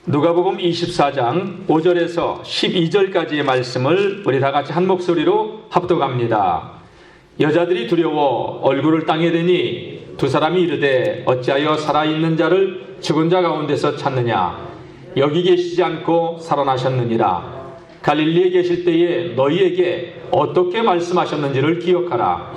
누가복음 24장 5절에서 12절까지의 말씀을 우리 다 같이 한 목소리로 합독합니다. 여자들이 두려워 얼굴을 땅에 대니 두 사람이 이르되 어찌하여 살아있는 자를 죽은 자 가운데서 찾느냐? 여기 계시지 않고 살아나셨느니라. 갈릴리에 계실 때에 너희에게 어떻게 말씀하셨는지를 기억하라.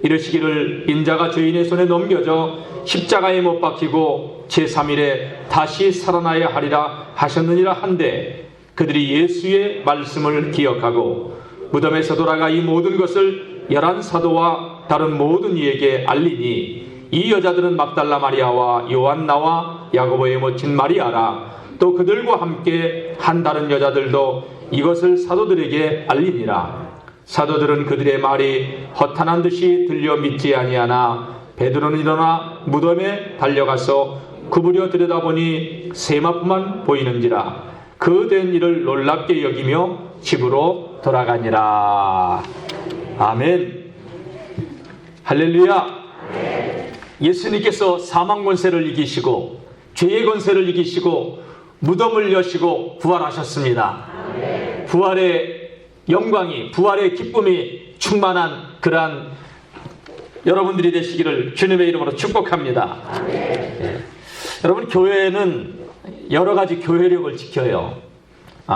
이르시기를 인자가 죄인의 손에 넘겨져 십자가에 못 박히고 제3일에 다시 살아나야 하리라 하셨느니라 한데 그들이 예수의 말씀을 기억하고 무덤에서 돌아가 이 모든 것을 11사도와 다른 모든 이에게 알리니 이 여자들은 막달라 마리아와 요한나와 야고보의 모친 마리아라. 또 그들과 함께 한 다른 여자들도 이것을 사도들에게 알리니라. 사도들은 그들의 말이 허탄한 듯이 들려 믿지 아니하나 베드로는 일어나 무덤에 달려가서 구부려 들여다보니 세마포만 보이는지라. 그 된 일을 놀랍게 여기며 집으로 돌아가니라. 아멘. 할렐루야. 예수님께서 사망 권세를 이기시고 죄의 권세를 이기시고 무덤을 여시고 부활하셨습니다. 부활의 영광이, 부활의 기쁨이 충만한 그러한 여러분들이 되시기를 주님의 이름으로 축복합니다. 여러분, 교회는 여러 가지 교회력을 지켜요.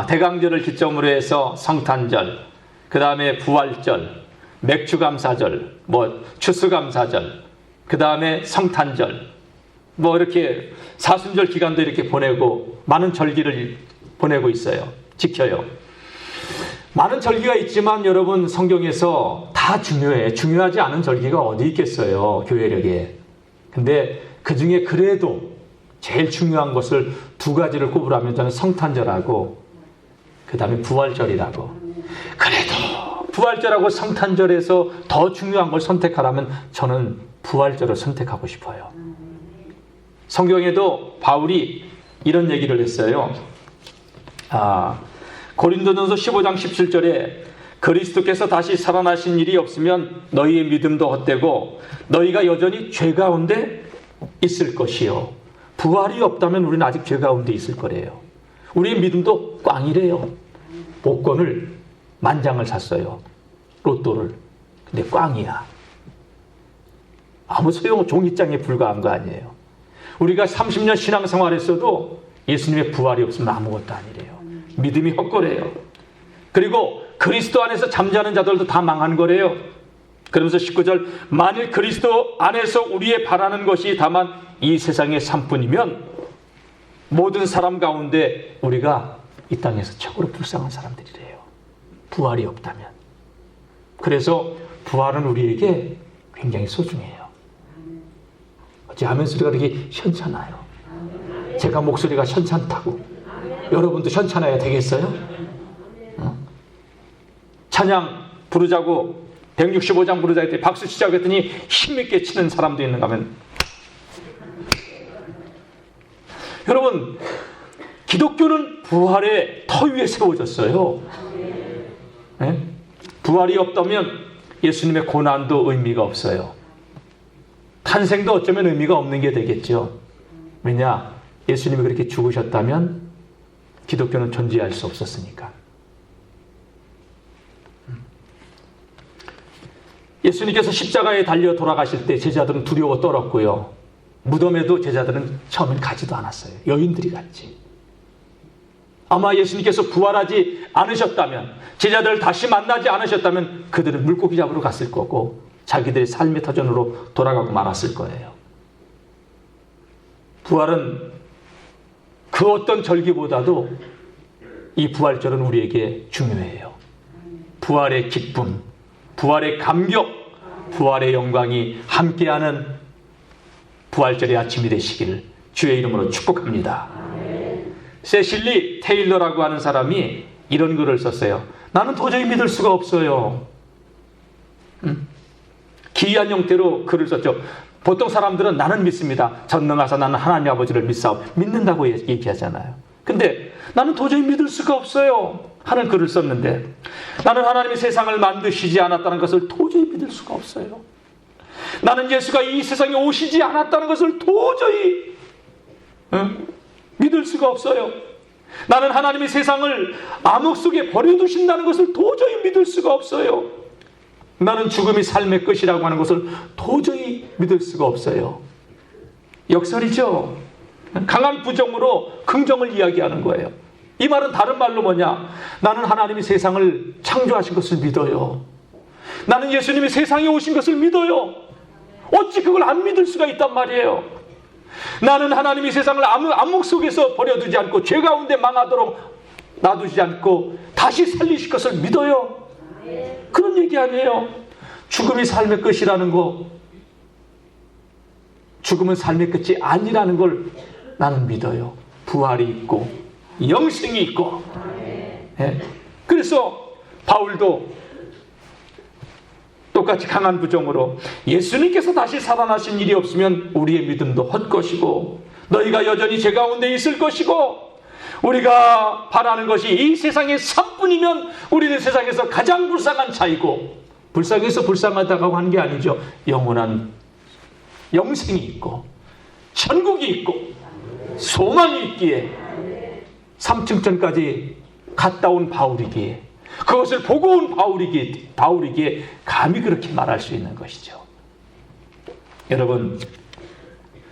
대강절을 기점으로 해서 성탄절, 그 다음에 부활절, 맥주감사절, 추수감사절, 그 다음에 성탄절, 이렇게 사순절 기간도 이렇게 보내고 많은 절기를 보내고 있어요. 지켜요. 많은 절기가 있지만 여러분, 성경에서 다 중요해. 중요하지 않은 절기가 어디 있겠어요, 교회력에. 근데 그 중에 그래도 제일 중요한 것을 두 가지를 꼽으라면 저는 성탄절하고 그 다음에 부활절이라고. 그래도 부활절하고 성탄절에서 더 중요한 걸 선택하라면 저는 부활절을 선택하고 싶어요. 성경에도 바울이 이런 얘기를 했어요. 고린도전서 15장 17절에 그리스도께서 다시 살아나신 일이 없으면 너희의 믿음도 헛되고 너희가 여전히 죄 가운데 있을 것이요. 부활이 없다면 우리는 아직 죄 가운데 있을 거래요. 우리의 믿음도 꽝이래요. 복권을 10,000장을 샀어요. 로또를. 근데 꽝이야. 아무 소용, 종이장에 불과한 거 아니에요. 우리가 30년 신앙생활했어도 예수님의 부활이 없으면 아무것도 아니래요. 믿음이 헛거래요. 그리고 그리스도 안에서 잠자는 자들도 다 망한 거래요. 그러면서 19절, 만일 그리스도 안에서 우리의 바라는 것이 다만 이 세상의 삶뿐이면 모든 사람 가운데 우리가 이 땅에서 최고로 불쌍한 사람들이래요. 부활이 없다면. 그래서 부활은 우리에게 굉장히 소중해요. 어찌 하면 소리가 그렇게 현찮아요. 제가 목소리가 현찮다고 여러분도 현찮아야 되겠어요? 찬양 부르자고 165장 부르자 했더니 박수 치자고 했더니 힘있게 치는 사람도 있는가 하면, 여러분, 기독교는 부활의 터 위에 세워졌어요. 네? 부활이 없다면 예수님의 고난도 의미가 없어요. 탄생도 어쩌면 의미가 없는 게 되겠죠. 왜냐? 예수님이 그렇게 죽으셨다면 기독교는 존재할 수 없었으니까. 예수님께서 십자가에 달려 돌아가실 때 제자들은 두려워 떨었고요. 무덤에도 제자들은 처음엔 가지도 않았어요. 여인들이 갔지. 아마 예수님께서 부활하지 않으셨다면, 제자들을 다시 만나지 않으셨다면 그들은 물고기 잡으러 갔을 거고 자기들의 삶의 터전으로 돌아가고 말았을 거예요. 부활은 그 어떤 절기보다도 이 부활절은 우리에게 중요해요. 부활의 기쁨, 부활의 감격, 부활의 영광이 함께하는 부활절의 아침이 되시기를 주의 이름으로 축복합니다. 세실리 테일러라고 하는 사람이 이런 글을 썼어요. 나는 도저히 믿을 수가 없어요. 기이한 형태로 글을 썼죠. 보통 사람들은 나는 믿습니다. 전능하사 나는 하나님 아버지를 믿사오. 믿는다고 얘기하잖아요. 근데 나는 도저히 믿을 수가 없어요 하는 글을 썼는데, 나는 하나님이 세상을 만드시지 않았다는 것을 도저히 믿을 수가 없어요. 나는 예수가 이 세상에 오시지 않았다는 것을 도저히 믿을 수가 없어요. 나는 하나님이 세상을 암흑 속에 버려두신다는 것을 도저히 믿을 수가 없어요. 나는 죽음이 삶의 끝이라고 하는 것을 도저히 믿을 수가 없어요. 역설이죠. 강한 부정으로 긍정을 이야기하는 거예요. 이 말은 다른 말로 뭐냐? 나는 하나님이 세상을 창조하신 것을 믿어요. 나는 예수님이 세상에 오신 것을 믿어요. 어찌 그걸 안 믿을 수가 있단 말이에요. 나는 하나님이 세상을 암흑 속에서 버려두지 않고 죄 가운데 망하도록 놔두지 않고 다시 살리실 것을 믿어요. 그런 얘기 아니에요. 죽음이 삶의 끝이라는 거, 죽음은 삶의 끝이 아니라는 걸 나는 믿어요. 부활이 있고 영생이 있고. 예. 그래서 바울도 똑같이 강한 부정으로 예수님께서 다시 살아나신 일이 없으면 우리의 믿음도 헛것이고 너희가 여전히 죄 가운데 있을 것이고 우리가 바라는 것이 이 세상의 산뿐이면 우리는 세상에서 가장 불쌍한 자이고 불쌍해서 불쌍하다고 하는 게 아니죠. 영원한 영생이 있고 천국이 있고 소망이 있기에 삼층천까지 갔다 온 바울이기에 그것을 보고 온 바울이기에 감히 그렇게 말할 수 있는 것이죠. 여러분,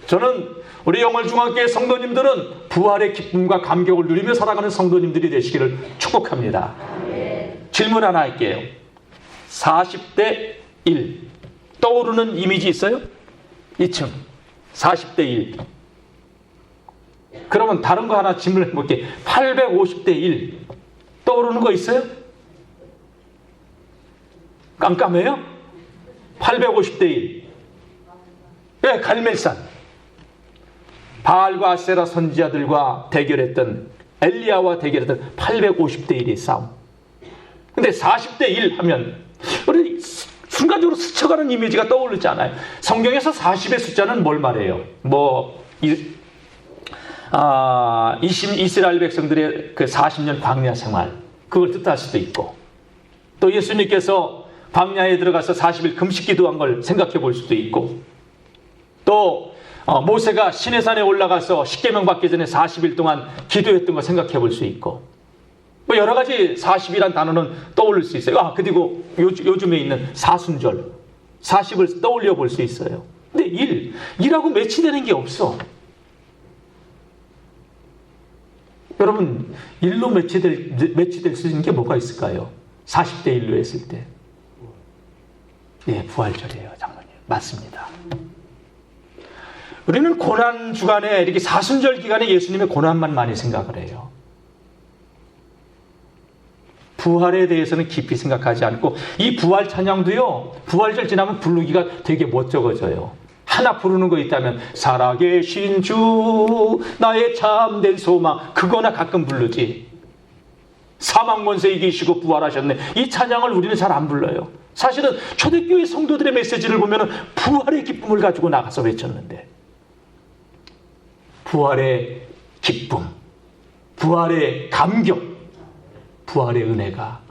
저는 우리 영월중앙교회 성도님들은 부활의 기쁨과 감격을 누리며 살아가는 성도님들이 되시기를 축복합니다. 질문 하나 할게요. 40대 1 떠오르는 이미지 있어요? 2층 40대 1. 그러면 다른 거 하나 질문해 볼게요. 850대 1 떠오르는 거 있어요? 깜깜해요? 850대 1. 네, 갈멜산. 바알과 아세라 선지자들과 대결했던 엘리야와 대결했던 850대 1의 싸움. 근데 40대 1 하면 우리 순간적으로 스쳐가는 이미지가 떠오르지 않아요. 성경에서 40의 숫자는 뭘 말해요? 이스라엘 백성들의 그 40년 광야 생활, 그걸 뜻할 수도 있고, 또 예수님께서 광야에 들어가서 40일 금식 기도한 걸 생각해 볼 수도 있고, 또 모세가 시내산에 올라가서 십계명 받기 전에 40일 동안 기도했던 거 생각해 볼 수 있고, 뭐 여러 가지 40이란 단어는 떠올릴 수 있어요. 그리고 요즘에 있는 사순절 40을 떠올려 볼 수 있어요. 근데 일하고 매치되는 게 없어. 여러분, 일로 매치될 수 있는 게 뭐가 있을까요? 40대 1로 했을 때. 예, 부활절이에요, 장로님. 맞습니다. 우리는 고난 주간에, 이렇게 사순절 기간에 예수님의 고난만 많이 생각을 해요. 부활에 대해서는 깊이 생각하지 않고, 이 부활 찬양도요, 부활절 지나면 부르기가 되게 멋쩍어져요. 하나 부르는 거 있다면 살아계신 주 나의 참된 소망, 그거나 가끔 부르지. 사망권세 이기시고 부활하셨네, 이 찬양을 우리는 잘 안 불러요. 사실은 초대교회 성도들의 메시지를 보면 부활의 기쁨을 가지고 나가서 외쳤는데, 부활의 기쁨, 부활의 감격, 부활의 은혜가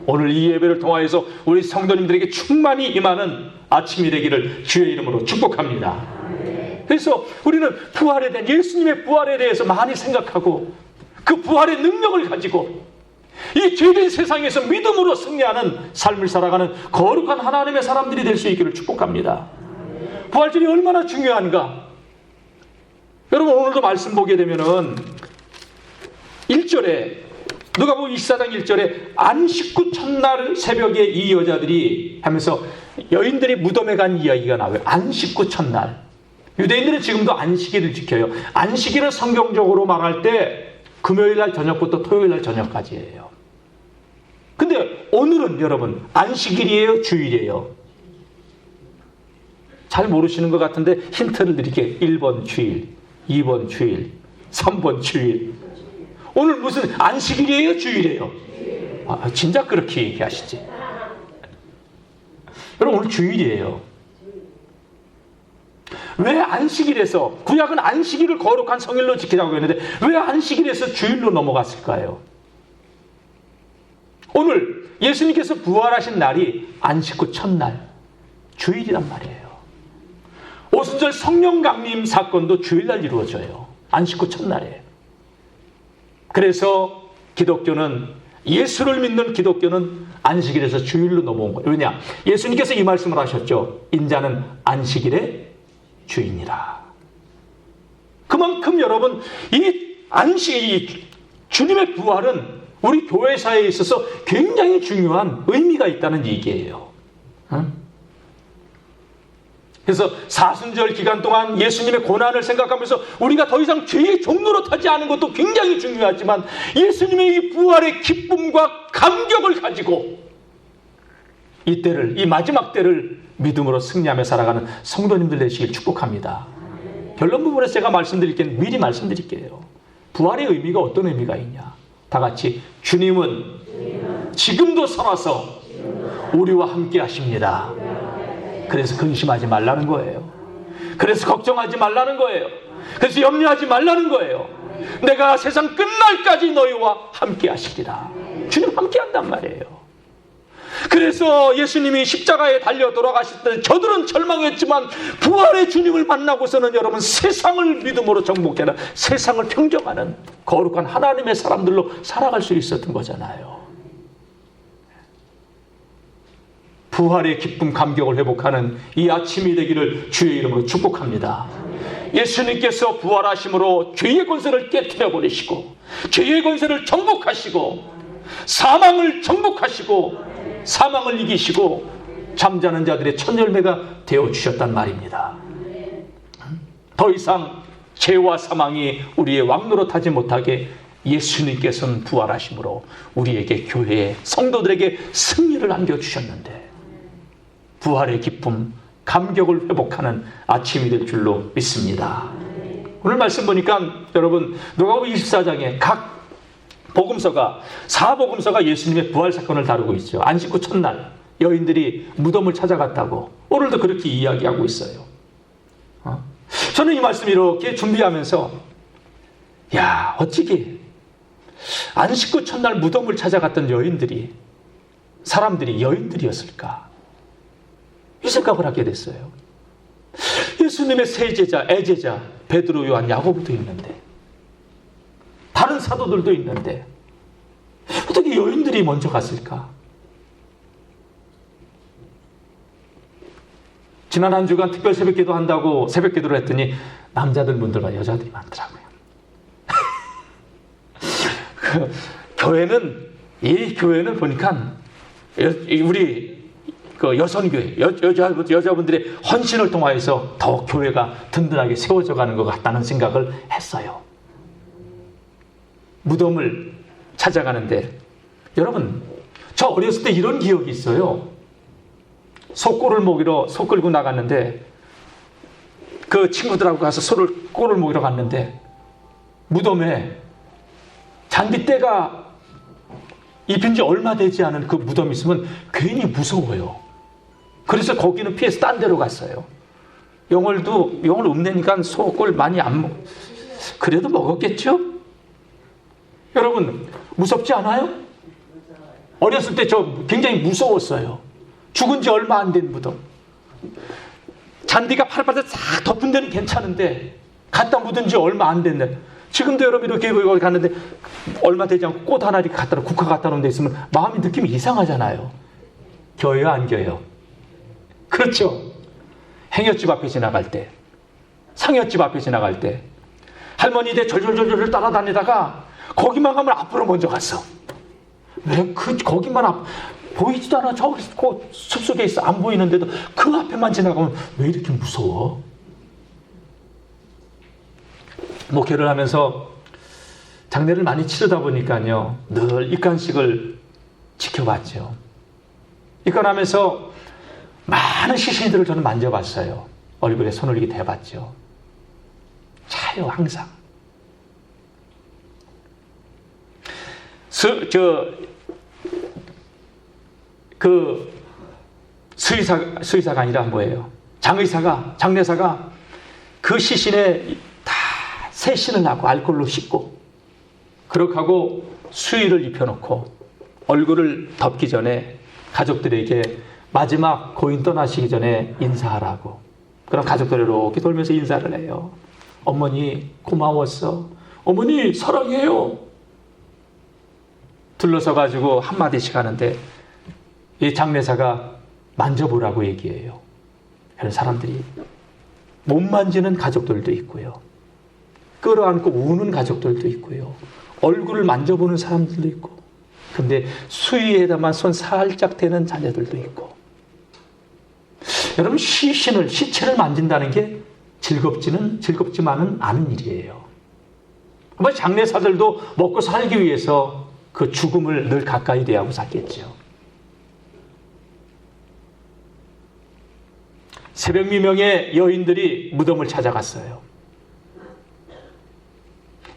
오늘 이 예배를 통하여서 우리 성도님들에게 충만히 임하는 아침이 되기를 주의 이름으로 축복합니다. 그래서 우리는 부활에 대한, 예수님의 부활에 대해서 많이 생각하고 그 부활의 능력을 가지고 이 죄된 세상에서 믿음으로 승리하는 삶을 살아가는 거룩한 하나님의 사람들이 될 수 있기를 축복합니다. 부활절이 얼마나 중요한가? 여러분, 오늘도 말씀 보게 되면은 1절에 누가복음 24장 1절에 안식 후 첫날 새벽에 이 여자들이 하면서 여인들이 무덤에 간 이야기가 나와요. 안식 후 첫날. 유대인들은 지금도 안식일을 지켜요. 안식일은 성경적으로 말할 때 금요일 날 저녁부터 토요일 날 저녁까지예요. 근데 오늘은 여러분 안식일이에요, 주일이에요? 잘 모르시는 것 같은데 힌트를 드릴게요. 1번 주일, 2번 주일, 3번 주일. 오늘 무슨 안식일이에요, 주일이에요? 진짜 그렇게 얘기하시지. 여러분, 오늘 주일이에요. 왜 안식일에서, 구약은 안식일을 거룩한 성일로 지키라고 했는데 왜 안식일에서 주일로 넘어갔을까요? 오늘 예수님께서 부활하신 날이 안식 후 첫날, 주일이란 말이에요. 오순절 성령 강림 사건도 주일날 이루어져요. 안식 후 첫날에. 그래서 기독교는, 예수를 믿는 기독교는 안식일에서 주일로 넘어온 거예요. 왜냐? 예수님께서 이 말씀을 하셨죠. 인자는 안식일의 주인이라. 그만큼 여러분, 이 주님의 부활은 우리 교회사에 있어서 굉장히 중요한 의미가 있다는 얘기예요. 그래서 사순절 기간 동안 예수님의 고난을 생각하면서 우리가 더 이상 죄의 종로로 타지 않은 것도 굉장히 중요하지만, 예수님의 이 부활의 기쁨과 감격을 가지고 이 때를, 이 마지막 때를 믿음으로 승리하며 살아가는 성도님들 되시길 축복합니다. 결론 부분에서 제가 말씀드릴 게, 미리 말씀드릴게요. 부활의 의미가 어떤 의미가 있냐? 다 같이, 주님은 지금도 살아서 우리와 함께 하십니다. 그래서 근심하지 말라는 거예요. 그래서 걱정하지 말라는 거예요. 그래서 염려하지 말라는 거예요. 내가 세상 끝날까지 너희와 함께 하시리라. 주님 함께 한단 말이에요. 그래서 예수님이 십자가에 달려 돌아가실 때 저들은 절망했지만, 부활의 주님을 만나고서는 여러분, 세상을 믿음으로 정복하는, 세상을 평정하는 거룩한 하나님의 사람들로 살아갈 수 있었던 거잖아요. 부활의 기쁨, 감격을 회복하는 이 아침이 되기를 주의 이름으로 축복합니다. 예수님께서 부활하심으로 죄의 권세를 깨트려 버리시고, 죄의 권세를 정복하시고, 사망을 정복하시고, 사망을 이기시고, 잠자는 자들의 첫 열매가 되어주셨단 말입니다. 더 이상 죄와 사망이 우리의 왕노릇하지 못하게 예수님께서는 부활하심으로 우리에게, 교회에, 성도들에게 승리를 안겨주셨는데, 부활의 기쁨, 감격을 회복하는 아침이 될 줄로 믿습니다. 오늘 말씀 보니까 여러분, 누가복음 24장에 각 복음서가, 4복음서가 예수님의 부활 사건을 다루고 있죠. 안식구 첫날 여인들이 무덤을 찾아갔다고 오늘도 그렇게 이야기하고 있어요. 저는 이 말씀 이렇게 준비하면서, 야, 어찌게 안식구 첫날 무덤을 찾아갔던 사람들이 여인들이었을까? 이 생각을 하게 됐어요. 예수님의 세 제자, 애제자 베드로, 요한, 야고보도 있는데, 다른 사도들도 있는데, 어떻게 여인들이 먼저 갔을까? 지난 한 주간 특별 새벽기도 한다고 새벽기도를 했더니 남자들 분들과 여자들이 많더라고요. 이 교회는 보니까 우리 그 여선교회, 여자분들의 헌신을 통하여서 더 교회가 든든하게 세워져 가는 것 같다는 생각을 했어요. 무덤을 찾아가는데, 여러분, 저 어렸을 때 이런 기억이 있어요. 소 끌고 나갔는데, 그 친구들하고 가서 꼴을 먹이러 갔는데, 무덤에 잔디떼가 입힌 지 얼마 되지 않은 그 무덤이 있으면 괜히 무서워요. 그래서 거기는 피해서 딴 데로 갔어요. 영월 읍내니까 소꼴 많이 그래도 먹었겠죠? 여러분, 무섭지 않아요? 어렸을 때 저 굉장히 무서웠어요. 죽은 지 얼마 안 된 무덤. 잔디가 팔팔 싹 덮은 데는 괜찮은데, 갖다 묻은 지 얼마 안 됐네. 지금도 여러분 이렇게 거기 갔는데 얼마 되지 않고 꽃 하나 이렇게 국화 갖다 놓은 데 있으면 마음이, 느낌이 이상하잖아요. 겨요, 안 겨요? 그렇죠. 행여집 앞에 지나갈 때, 상여집 앞에 지나갈 때 할머니들 절절절절 따라다니다가 거기만 가면 앞으로 먼저 갔어. 왜 거기만 보이지도 않아. 저기 숲속에 있어. 안 보이는데도 그 앞에만 지나가면 왜 이렇게 무서워? 목회를 하면서 장례를 많이 치르다 보니까요, 늘 입관식을 지켜봤죠. 입관하면서 많은 시신들을 저는 만져봤어요. 얼굴에 손을 이렇게 대봤죠. 차요, 항상. 수의사가 아니라 뭐예요? 장례사가 그 시신에 다 세신을 하고 알코올로 씻고, 그렇게 하고 수의를 입혀놓고 얼굴을 덮기 전에 가족들에게 마지막 고인 떠나시기 전에 인사하라고. 그럼 가족들이 이렇게 돌면서 인사를 해요. 어머니 고마웠어. 어머니 사랑해요. 둘러서 가지고 한마디씩 하는데 이 장례사가 만져보라고 얘기해요. 그런 사람들이 못 만지는 가족들도 있고요. 끌어안고 우는 가족들도 있고요. 얼굴을 만져보는 사람들도 있고, 근데 수위에다만 손 살짝 대는 자녀들도 있고. 여러분, 시체를 만진다는 게 즐겁지만은 않은 일이에요. 아마 장례사들도 먹고 살기 위해서 그 죽음을 늘 가까이 대하고 살겠죠. 새벽 미명에 여인들이 무덤을 찾아갔어요.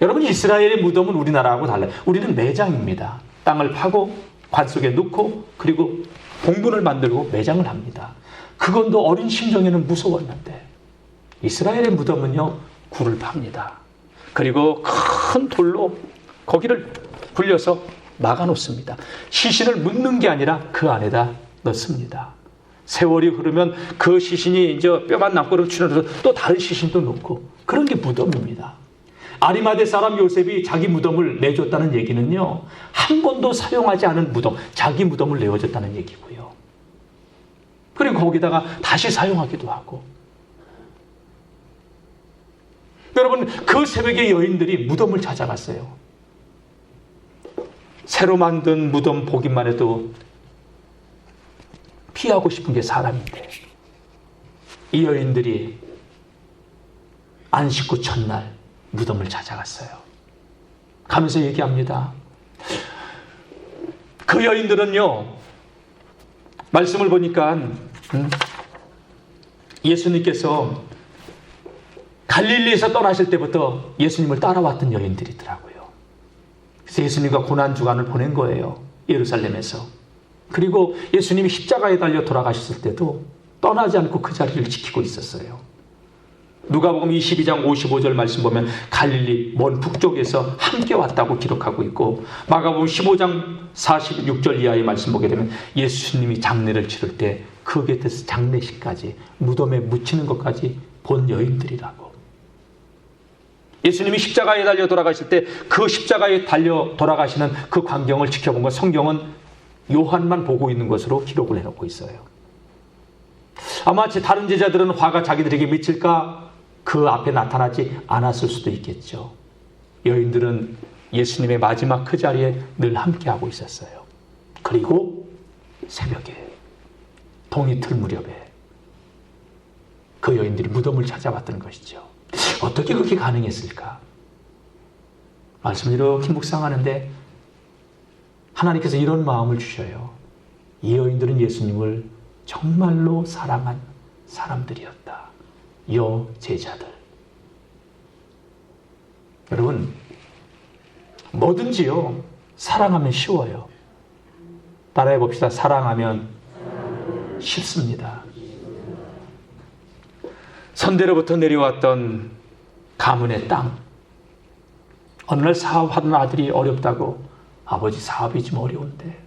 여러분, 이스라엘의 무덤은 우리나라하고 달라요. 우리는 매장입니다. 땅을 파고 관 속에 넣고 그리고 공분을 만들고 매장을 합니다. 그건도 어린 심정에는 무서웠는데 이스라엘의 무덤은요, 굴을 팝니다. 그리고 큰 돌로 거기를 굴려서 막아놓습니다. 시신을 묻는 게 아니라 그 안에다 넣습니다. 세월이 흐르면 그 시신이 이제 뼈만 남고 추려서 또 다른 시신도 넣고, 그런 게 무덤입니다. 아리마대 사람 요셉이 자기 무덤을 내줬다는 얘기는요, 한 번도 사용하지 않은 무덤, 자기 무덤을 내어줬다는 얘기고요. 그리고 거기다가 다시 사용하기도 하고. 여러분, 그 새벽에 여인들이 무덤을 찾아갔어요. 새로 만든 무덤 보기만 해도 피하고 싶은 게 사람인데, 이 여인들이 안식 후 첫날 무덤을 찾아갔어요. 가면서 얘기합니다. 그 여인들은요, 말씀을 보니까 예수님께서 갈릴리에서 떠나실 때부터 예수님을 따라왔던 여인들이더라고요. 그래서 예수님과 고난주간을 보낸 거예요, 예루살렘에서. 그리고 예수님이 십자가에 달려 돌아가셨을 때도 떠나지 않고 그 자리를 지키고 있었어요. 누가복음 22장 55절 말씀 보면 갈릴리 먼 북쪽에서 함께 왔다고 기록하고 있고, 마가복음 15장 46절 이하의 말씀 보게 되면 예수님이 장례를 치를 때 그 곁에서 장례식까지, 무덤에 묻히는 것까지 본 여인들이라고. 예수님이 십자가에 달려 돌아가실 때 그 십자가에 달려 돌아가시는 그 광경을 지켜본 것, 성경은 요한만 보고 있는 것으로 기록을 해놓고 있어요. 아마 다른 제자들은 화가 자기들에게 미칠까 그 앞에 나타나지 않았을 수도 있겠죠. 여인들은 예수님의 마지막 그 자리에 늘 함께하고 있었어요. 그리고 새벽에 동이틀 무렵에 그 여인들이 무덤을 찾아왔던 것이죠. 어떻게 그렇게 가능했을까? 말씀을 이렇게 묵상하는데 하나님께서 이런 마음을 주셔요. 이 여인들은 예수님을 정말로 사랑한 사람들이었다. 여제자들. 여러분, 뭐든지요, 사랑하면 쉬워요. 따라해 봅시다. 사랑하면 쉽습니다. 선대로부터 내려왔던 가문의 땅. 어느 날 사업하던 아들이 어렵다고, 아버지 사업이 좀 어려운데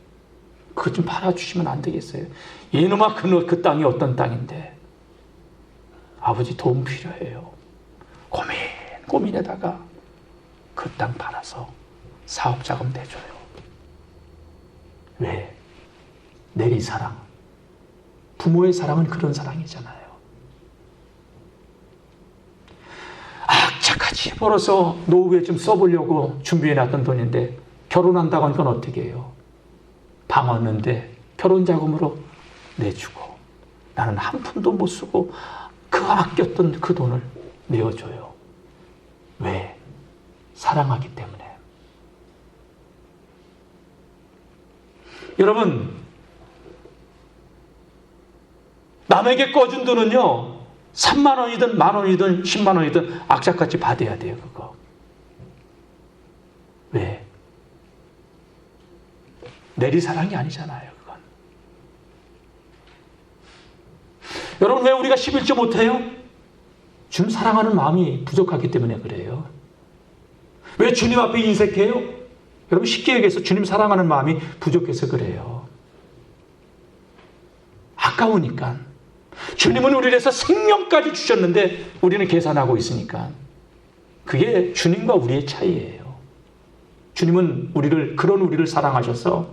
그것 좀 팔아주시면 안 되겠어요? 이놈아, 그 땅이 어떤 땅인데 아버지 도움 필요해요. 고민에다가 그 땅 팔아서 사업자금 내줘요. 왜? 내리사랑. 부모의 사랑은 그런 사랑이잖아요. 악착같이 벌어서 노후에 좀 써보려고 준비해놨던 돈인데 결혼한다고 하니까 어떻게 해요? 방 얻는데 결혼자금으로 내주고, 나는 한 푼도 못 쓰고 그 아꼈던 그 돈을 내어줘요. 왜? 사랑하기 때문에. 여러분, 남에게 꺼준 돈은요, 3만 원이든 만 원이든 10만 원이든 악착같이 받아야 돼요. 그거. 왜? 내리사랑이 아니잖아요. 그건. 여러분, 왜 우리가 11조 못해요? 주님 사랑하는 마음이 부족하기 때문에 그래요. 왜 주님 앞에 인색해요? 여러분, 쉽게 얘기해서 주님 사랑하는 마음이 부족해서 그래요. 아까우니까. 주님은 우리를 위해서 생명까지 주셨는데 우리는 계산하고 있으니까. 그게 주님과 우리의 차이예요. 주님은 그런 우리를 사랑하셔서,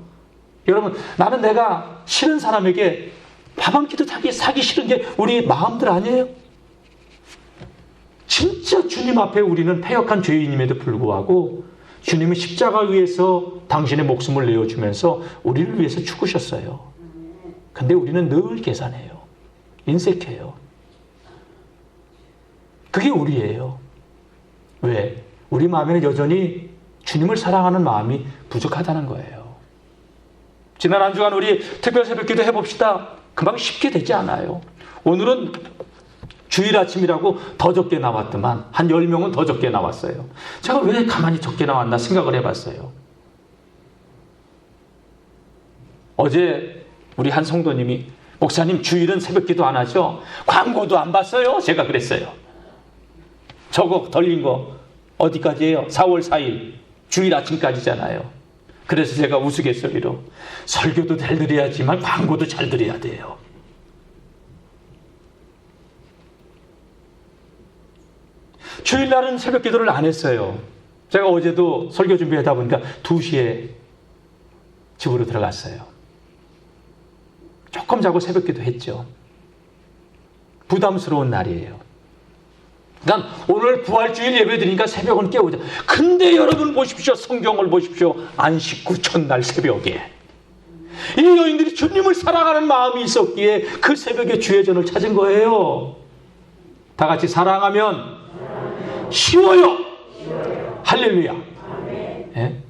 여러분, 나는 내가 싫은 사람에게 밥 한 끼도 사기 싫은 게 우리 마음들 아니에요? 진짜 주님 앞에 우리는 패역한 죄인임에도 불구하고 주님은 십자가 위에서 당신의 목숨을 내어주면서 우리를 위해서 죽으셨어요. 근데 우리는 늘 계산해요. 인색해요. 그게 우리예요. 왜? 우리 마음에는 여전히 주님을 사랑하는 마음이 부족하다는 거예요. 지난 한 주간 우리 특별 새벽기도 해봅시다. 금방 쉽게 되지 않아요. 오늘은 주일 아침이라고 더 적게 나왔더만 한 10명은 더 적게 나왔어요. 제가 왜 가만히 적게 나왔나 생각을 해봤어요. 어제 우리 한 성도님이 목사님 주일은 새벽기도 안 하죠? 광고도 안 봤어요? 제가 그랬어요. 저거 덜린 거 어디까지예요? 4월 4일 주일 아침까지잖아요. 그래서 제가 우스갯소리로 설교도 잘 드려야지만 광고도 잘 드려야 돼요. 주일날은 새벽 기도를 안 했어요. 제가 어제도 설교 준비하다 보니까 2시에 집으로 들어갔어요. 조금 자고 새벽 기도 했죠. 부담스러운 날이에요. 그러니까 오늘 부활주일 예배 드리니까 새벽은 깨우자. 근데 여러분 보십시오. 성경을 보십시오. 안식 후 첫날 새벽에 이 여인들이 주님을 사랑하는 마음이 있었기에 그 새벽에 주의 전을 찾은 거예요. 다 같이 사랑하면 쉬워요. 할렐루야. 예?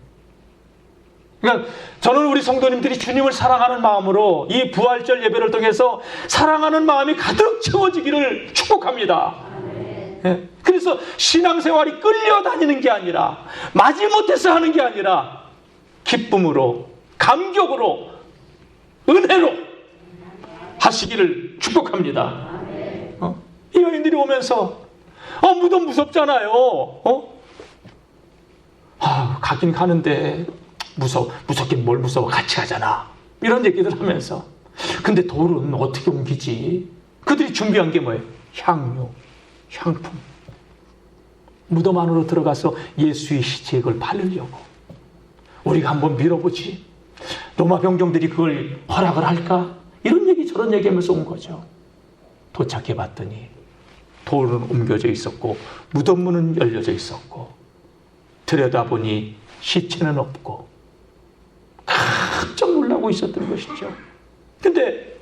그러니까 저는 우리 성도님들이 주님을 사랑하는 마음으로 이 부활절 예배를 통해서 사랑하는 마음이 가득 채워지기를 축복합니다. 예? 그래서 신앙생활이 끌려다니는 게 아니라 마지못해서 하는 게 아니라 기쁨으로, 감격으로, 은혜로 하시기를 축복합니다. 이 여인들이 오면서 무덤 무섭잖아요. 가긴 가는데 무섭긴 뭘 무서워, 같이 가잖아. 이런 얘기들 하면서 근데 돌은 어떻게 옮기지? 그들이 준비한 게 뭐예요? 향유, 향품. 무덤 안으로 들어가서 예수의 시체에 그걸 바르려고. 우리가 한번 밀어보지. 로마 병정들이 그걸 허락을 할까? 이런 얘기 저런 얘기하면서 온 거죠. 도착해 봤더니 돌은 옮겨져 있었고 무덤 문은 열려져 있었고 들여다보니 시체는 없고 깜짝 놀라고 있었던 것이죠. 근데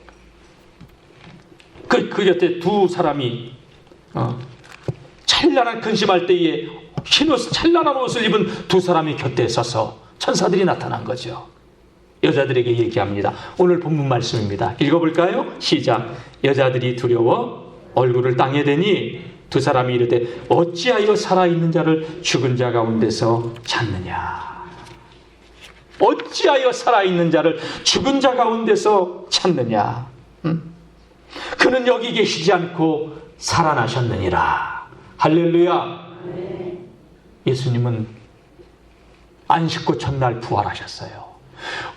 그 곁에 두 사람이 찬란한 근심할 때에 흰옷, 찬란한 옷을 입은 두 사람이 곁에 서서 천사들이 나타난 거죠. 여자들에게 얘기합니다. 오늘 본문 말씀입니다. 읽어볼까요? 시작. 여자들이 두려워 얼굴을 땅에 대니 두 사람이 이르되 어찌하여 살아있는 자를 죽은 자 가운데서 찾느냐. 어찌하여 살아있는 자를 죽은 자 가운데서 찾느냐. 그는 여기 계시지 않고 살아나셨느니라. 할렐루야. 예수님은 안식 후 첫날 부활하셨어요.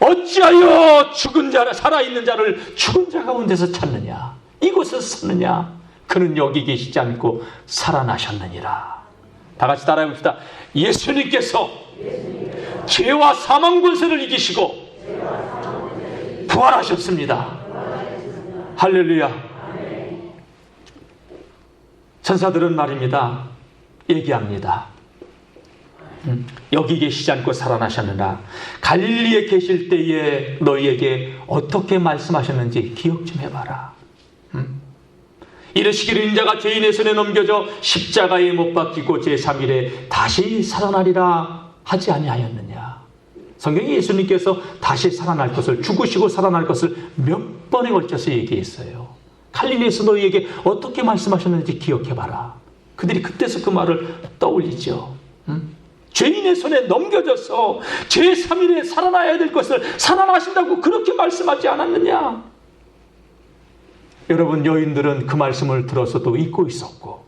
어찌하여 죽은 자를, 살아있는 자를 죽은 자 가운데서 찾느냐. 이곳에서 찾느냐. 그는 여기 계시지 않고 살아나셨느니라. 다 같이 따라해봅시다. 예수님께서 죄와 사망 권세를 이기시고 부활하셨습니다. 할렐루야. 천사들은 말입니다. 얘기합니다. 여기 계시지 않고 살아나셨느라. 갈릴리에 계실 때에 너희에게 어떻게 말씀하셨는지 기억 좀 해봐라. 이르시기를 인자가 죄인의 손에 넘겨져 십자가에 못 박히고 제3일에 다시 살아나리라 하지 아니하였느냐. 성경이 예수님께서 다시 살아날 것을, 죽으시고 살아날 것을 몇 번에 걸쳐서 얘기했어요. 갈릴리에서 너희에게 어떻게 말씀하셨는지 기억해봐라. 그들이 그때서 그 말을 떠올리죠. 죄인의 손에 넘겨져서 제3일에 살아나야 될 것을 살아나신다고 그렇게 말씀하지 않았느냐. 여러분, 여인들은 그 말씀을 들어서도 잊고 있었고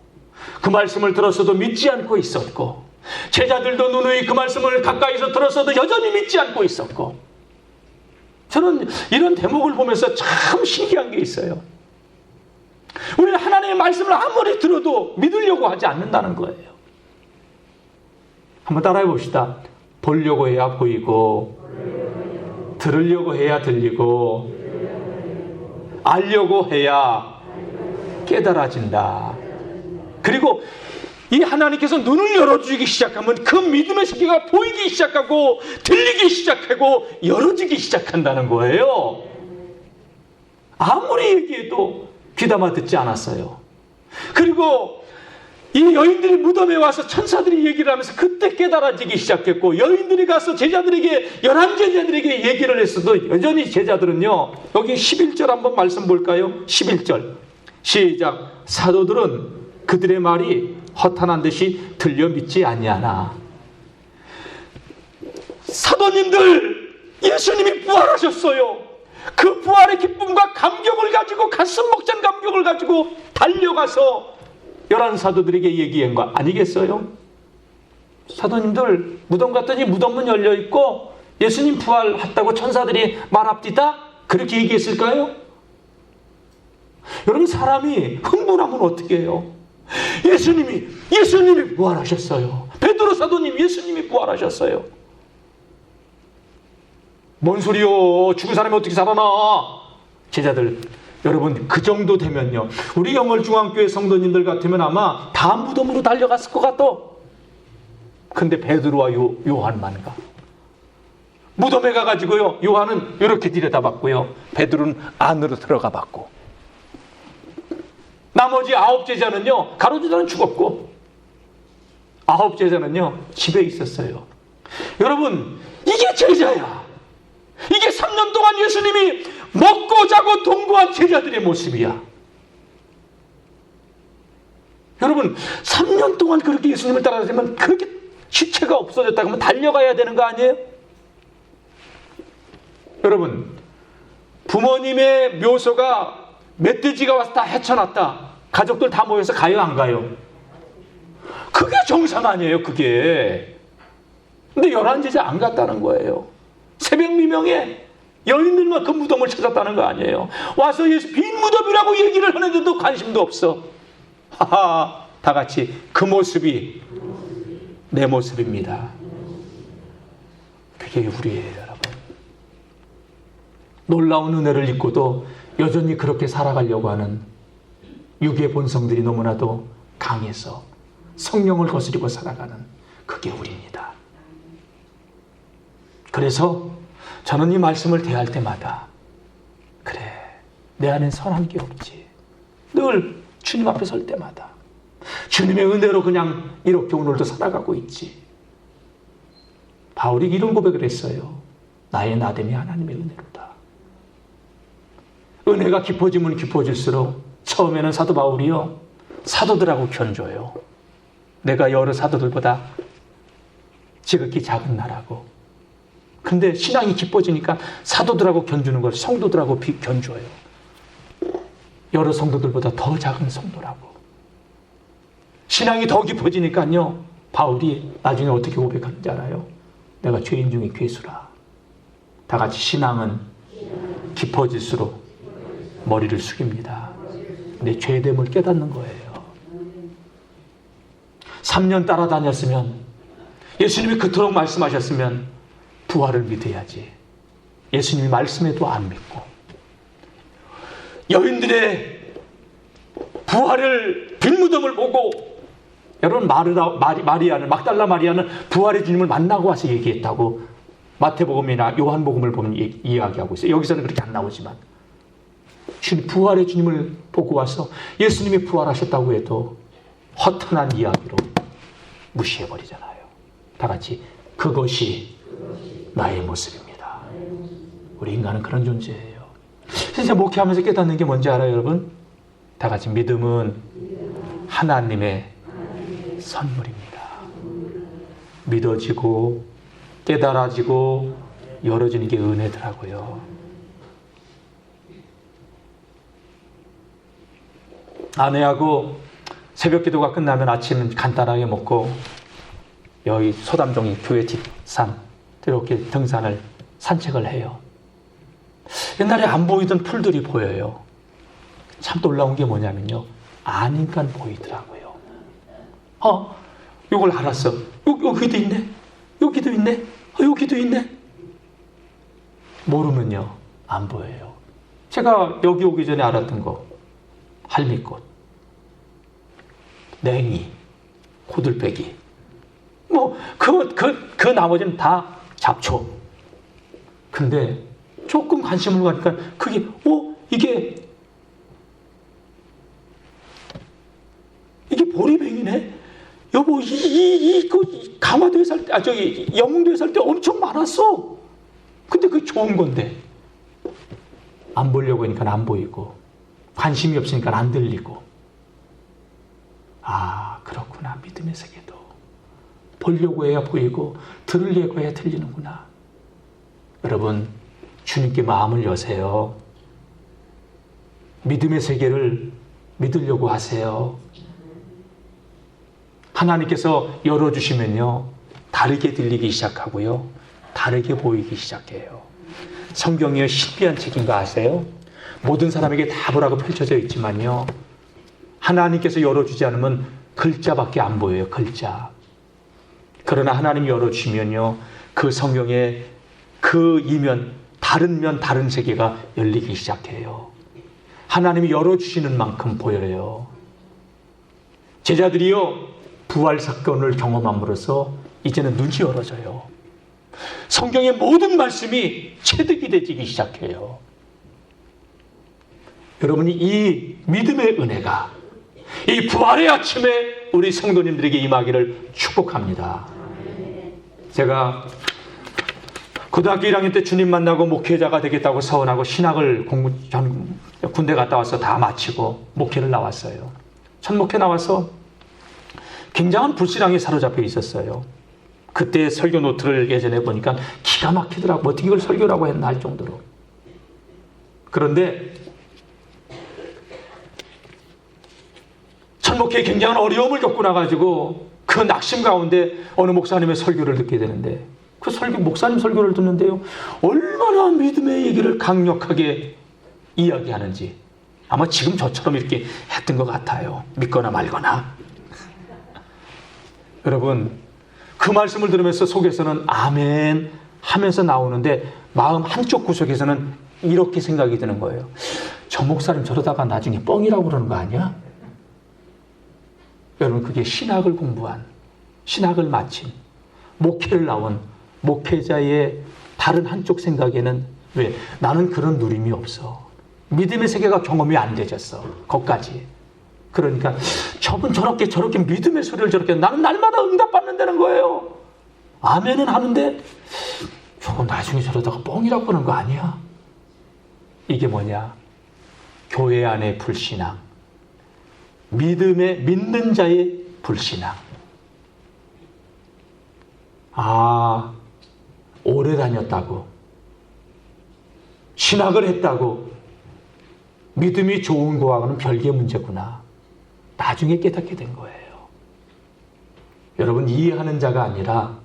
그 말씀을 들어서도 믿지 않고 있었고 제자들도 누누이 그 말씀을 가까이서 들어서도 여전히 믿지 않고 있었고, 저는 이런 대목을 보면서 참 신기한 게 있어요. 우리는 하나님의 말씀을 아무리 들어도 믿으려고 하지 않는다는 거예요. 한번 따라해 봅시다. 보려고 해야 보이고, 들으려고 해야 들리고, 알려고 해야 깨달아진다. 그리고 이 하나님께서 눈을 열어주기 시작하면 그 믿음의 세계가 보이기 시작하고 들리기 시작하고 열어지기 시작한다는 거예요. 아무리 얘기해도 귀담아 듣지 않았어요. 그리고 이 여인들이 무덤에 와서 천사들이 얘기를 하면서 그때 깨달아지기 시작했고, 여인들이 가서 제자들에게, 11제자들에게 얘기를 했어도 여전히 제자들은요, 여기 11절 한번 말씀 볼까요? 11절 시작. 사도들은 그들의 말이 허탄한 듯이 들려 믿지 아니하나. 사도님들, 예수님이 부활하셨어요. 그 부활의 기쁨과 감격을 가지고, 가슴 벅찬 감격을 가지고 달려가서 11 사도들에게 얘기한 거 아니겠어요? 사도님들, 무덤 갔더니 무덤문 열려있고 예수님 부활했다고 천사들이 말합디다? 그렇게 얘기했을까요? 여러분, 사람이 흥분하면 어떻게 해요? 예수님이 부활하셨어요. 베드로 사도님, 예수님이 부활하셨어요. 뭔 소리요? 죽은 사람이 어떻게 살아나? 제자들, 여러분, 그 정도 되면요, 우리 영월중앙교회 성도님들 같으면 아마 다음 무덤으로 달려갔을 것 같아. 근데 베드로와 요한만 가. 무덤에 가가지고요, 요한은 이렇게 들여다봤고요, 베드로는 안으로 들어가 봤고, 나머지 9 제자는요, 가로지자는 죽었고 9 제자는요 집에 있었어요. 여러분, 이게 제자야. 이게 3년 동안 예수님이 먹고 자고 동거한 제자들의 모습이야. 여러분, 3년 동안 그렇게 예수님을 따라다니면 그렇게 시체가 없어졌다 그러면 달려가야 되는 거 아니에요? 여러분, 부모님의 묘소가 멧돼지가 와서 다 헤쳐놨다, 가족들 다 모여서 가요, 안 가요? 그게 정상 아니에요, 그게. 근데 11제자 안 갔다는 거예요. 새벽 미명에 여인들만 그 무덤을 찾았다는 거 아니에요. 와서 예수 빈 무덤이라고 얘기를 하는데도 관심도 없어. 하하, 다 같이 그 모습이 내 모습입니다. 그게 우리예요, 여러분. 놀라운 은혜를 입고도 여전히 그렇게 살아가려고 하는 육의 본성들이 너무나도 강해서 성령을 거스리고 살아가는, 그게 우리입니다. 그래서 저는 이 말씀을 대할 때마다, 그래, 내 안엔 선한 게 없지. 늘 주님 앞에 설 때마다 주님의 은혜로 그냥 이렇게 오늘도 살아가고 있지. 바울이 이런 고백을 했어요. 나의 나됨이 하나님의 은혜로다. 은혜가 깊어지면 깊어질수록 처음에는 사도 바울이요, 사도들하고 견줘요. 내가 여러 사도들보다 지극히 작은 나라고. 근데 신앙이 깊어지니까 사도들하고 견주는 걸 성도들하고 견줘요. 여러 성도들보다 더 작은 성도라고. 신앙이 더 깊어지니까요, 바울이 나중에 어떻게 고백하는지 알아요? 내가 죄인 중에 괴수라. 다 같이 신앙은 깊어질수록 머리를 숙입니다. 내 죄됨을 깨닫는 거예요. 3년 따라다녔으면, 예수님이 그토록 말씀하셨으면 부활을 믿어야지. 예수님이 말씀해도 안 믿고, 여인들의 부활을, 빈무덤을 보고, 여러분, 마리아는, 막달라 마리아는 부활의 주님을 만나고 와서 얘기했다고 마태복음이나 요한복음을 보면 이야기하고 있어요. 여기서는 그렇게 안 나오지만, 부활의 주님을 보고 와서 예수님이 부활하셨다고 해도 허탄한 이야기로 무시해버리잖아요. 다 같이 그것이 나의 모습입니다. 우리 인간은 그런 존재예요. 진짜 목회하면서 깨닫는 게 뭔지 알아요, 여러분? 다 같이 믿음은 하나님의 선물입니다. 믿어지고 깨달아지고 열어지는 게 은혜더라고요. 아내하고 새벽 기도가 끝나면 아침 간단하게 먹고 여기 소담동이 교회 뒷산 이렇게 등산을 산책을 해요. 옛날에 안 보이던 풀들이 보여요. 참 놀라운 게 뭐냐면요, 아니까 보이더라고요. 이걸 알았어. 여기도 있네. 여기도 있네. 있네. 여기도 있네. 모르면요, 안 보여요. 제가 여기 오기 전에 알았던 거, 할미꽃, 냉이, 고들빼기, 그 나머지는 다 잡초. 근데 조금 관심을 가니까 그게, 이게 보리뱅이네? 여보, 강화도에 살 때, 영흥도에 살 때 엄청 많았어. 근데 그게 좋은 건데. 안 보려고 하니까 안 보이고, 관심이 없으니까 안 들리고. 아, 그렇구나. 믿음의 세계도. 보려고 해야 보이고, 들으려고 해야 들리는구나. 여러분, 주님께 마음을 여세요. 믿음의 세계를 믿으려고 하세요. 하나님께서 열어주시면요, 다르게 들리기 시작하고요, 다르게 보이기 시작해요. 성경이 신비한 책인 거 아세요? 모든 사람에게 다 보라고 펼쳐져 있지만요, 하나님께서 열어주지 않으면 글자밖에 안 보여요. 글자. 그러나 하나님이 열어주시면요, 그 성경의 그 이면, 다른 세계가 열리기 시작해요. 하나님이 열어주시는 만큼 보여요. 제자들이요, 부활 사건을 경험함으로써 이제는 눈이 열어져요. 성경의 모든 말씀이 체득이 되기 시작해요. 여러분이 이 믿음의 은혜가 이 부활의 아침에 우리 성도님들에게 임하기를 축복합니다. 제가 고등학교 1학년 때 주님 만나고 목회자가 되겠다고 서원하고 신학을 군대 갔다 와서 다 마치고 목회를 나왔어요. 첫 목회 나와서 굉장한 불신앙에 사로잡혀 있었어요. 그때 설교 노트를 예전에 보니까 기가 막히더라고. 어떻게 이걸 설교라고 했나 할 정도로. 그런데 첫 목회에 굉장한 어려움을 겪고 나가지고 그 낙심 가운데 어느 목사님의 설교를 듣게 되는데, 그 목사님 설교를 듣는데요, 얼마나 믿음의 얘기를 강력하게 이야기하는지, 아마 지금 저처럼 이렇게 했던 것 같아요. 믿거나 말거나. 여러분, 그 말씀을 들으면서 속에서는 아멘 하면서 나오는데 마음 한쪽 구석에서는 이렇게 생각이 드는 거예요. 저 목사님 저러다가 나중에 뻥이라고 그러는 거 아니야? 여러분, 그게 신학을 공부한, 신학을 마친, 목회를 나온 목회자의 다른 한쪽 생각에는, 왜? 나는 그런 누림이 없어. 믿음의 세계가 경험이 안 되졌어. 거기까지. 그러니까 저분 저렇게 믿음의 소리를 저렇게, 나는 날마다 응답받는다는 거예요. 아멘은 하는데 저거 나중에 저러다가 뻥이라고 그러는 거 아니야? 이게 뭐냐? 교회 안의 불신앙, 믿는 자의 불신앙. 아, 오래 다녔다고, 신학을 했다고 믿음이 좋은 거하고는 별개의 문제구나, 나중에 깨닫게 된 거예요. 여러분, 이해하는 자가 아니라,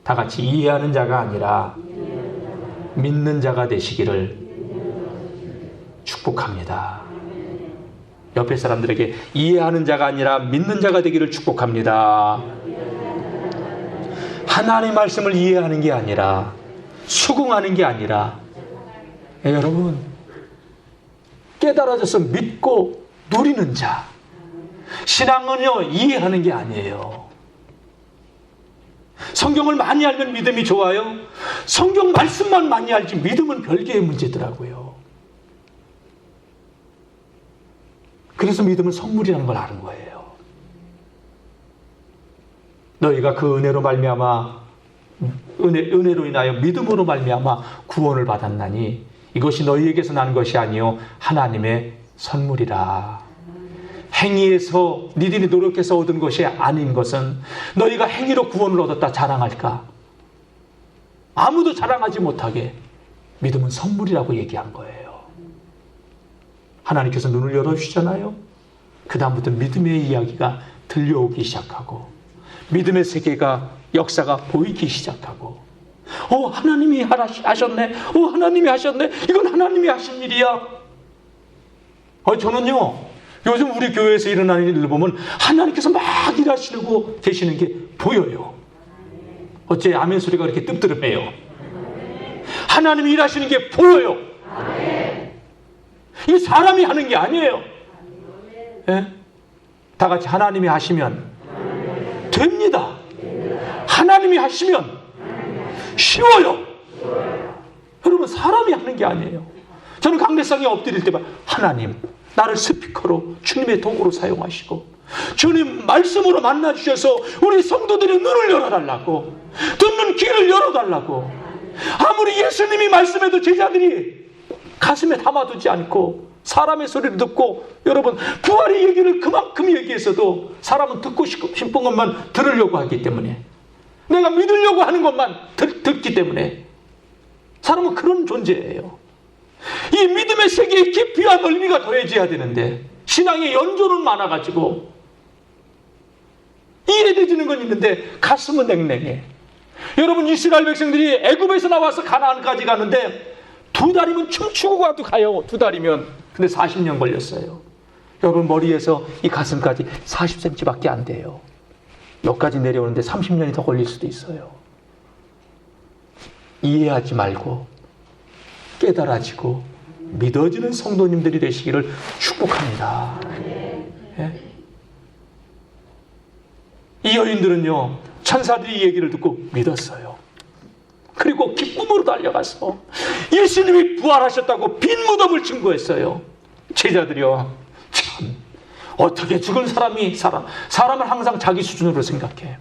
다 같이 이해하는 자가 아니라 믿는 자가 되시기를 축복합니다. 옆에 사람들에게 이해하는 자가 아니라 믿는 자가 되기를 축복합니다. 하나님의 말씀을 이해하는 게 아니라, 수긍하는 게 아니라, 여러분, 깨달아져서 믿고 누리는 자. 신앙은요, 이해하는 게 아니에요. 성경을 많이 알면 믿음이 좋아요. 성경 말씀만 많이 알지 믿음은 별개의 문제더라고요. 그래서 믿음은 선물이라는 걸 아는 거예요. 너희가 그 은혜로 말미암아, 은혜로 인하여 믿음으로 말미암아 구원을 받았나니 이것이 너희에게서 난 것이 아니요 하나님의 선물이라. 행위에서 니들이 노력해서 얻은 것이 아닌 것은 너희가 행위로 구원을 얻었다 자랑할까? 아무도 자랑하지 못하게 믿음은 선물이라고 얘기한 거예요. 하나님께서 눈을 열어주시잖아요. 그 다음부터 믿음의 이야기가 들려오기 시작하고, 믿음의 세계가, 역사가 보이기 시작하고, 하나님이 하셨네. 하나님이 하셨네. 이건 하나님이 하신 일이야. 저는요, 요즘 우리 교회에서 일어나는 일을 보면 하나님께서 막 일하시려고 계시는 게 보여요. 어째 아멘 소리가 그렇게 뜸뜨름해요? 하나님이 일하시는 게 보여요. 이 사람이 하는 게 아니에요. 예? 다 같이 하나님이 하시면 됩니다. 하나님이 하시면 쉬워요. 여러분, 사람이 하는 게 아니에요. 저는 강대상에 엎드릴 때만 하나님, 나를 스피커로 주님의 도구로 사용하시고 주님 말씀으로 만나주셔서 우리 성도들의 눈을 열어달라고, 듣는 귀를 열어달라고. 아무리 예수님이 말씀해도 제자들이 가슴에 담아두지 않고 사람의 소리를 듣고, 여러분, 부활의 얘기를 그만큼 얘기해서도 사람은 듣고 싶은 것만 들으려고 하기 때문에, 내가 믿으려고 하는 것만 듣기 때문에 사람은 그런 존재예요. 이 믿음의 세계에 깊이와 넓이가 더해져야 되는데 신앙의 연조는 많아가지고 이래되지는 건 있는데 가슴은 냉랭해. 여러분, 이스라엘 백성들이 애굽에서 나와서 가나안까지 가는데 2달이면 춤추고 가요. 2달이면. 근데 40년 걸렸어요. 여러분, 머리에서 이 가슴까지 40cm밖에 안 돼요. 여기까지 내려오는데 30년이 더 걸릴 수도 있어요. 이해하지 말고 깨달아지고 믿어지는 성도님들이 되시기를 축복합니다. 예? 이 여인들은요, 천사들이 이 얘기를 듣고 믿었어요. 그리고 기쁨으로 달려가서 예수님이 부활하셨다고 빈 무덤을 증거했어요. 제자들이요, 참 어떻게 죽은 사람이 사람은 항상 자기 수준으로 생각해.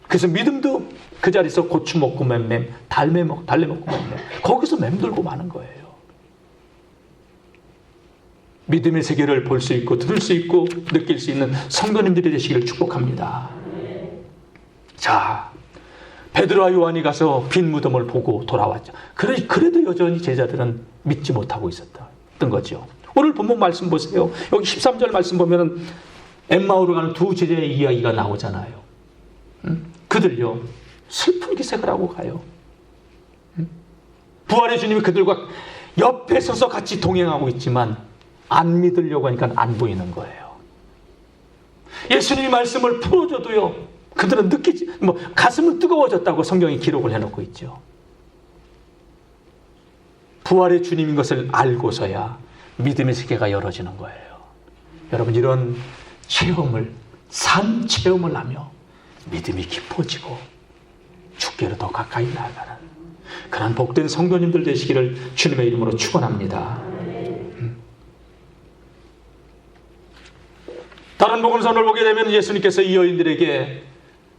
그래서 믿음도 그 자리에서 고추 먹고 맴맴, 달래 먹고 맴맴, 거기서 맴돌고 마는 거예요. 믿음의 세계를 볼 수 있고 들을 수 있고 느낄 수 있는 성도님들이 되시기를 축복합니다. 자, 베드로와 요한이 가서 빈 무덤을 보고 돌아왔죠. 그래도 여전히 제자들은 믿지 못하고 있었던 거죠. 오늘 본문 말씀 보세요. 여기 13절 말씀 보면은 엠마오로 가는 두 제자의 이야기가 나오잖아요. 그들요, 슬픈 기색을 하고 가요. 부활의 주님이 그들과 옆에 서서 같이 동행하고 있지만 안 믿으려고 하니까 안 보이는 거예요. 예수님이 말씀을 풀어줘도요, 그들은 가슴은 뜨거워졌다고 성경이 기록을 해놓고 있죠. 부활의 주님인 것을 알고서야 믿음의 세계가 열어지는 거예요. 여러분, 이런 산 체험을 하며 믿음이 깊어지고 주께로 더 가까이 나아가는 그런 복된 성도님들 되시기를 주님의 이름으로 축원합니다. 다른 복음서를 보게 되면 예수님께서 이 여인들에게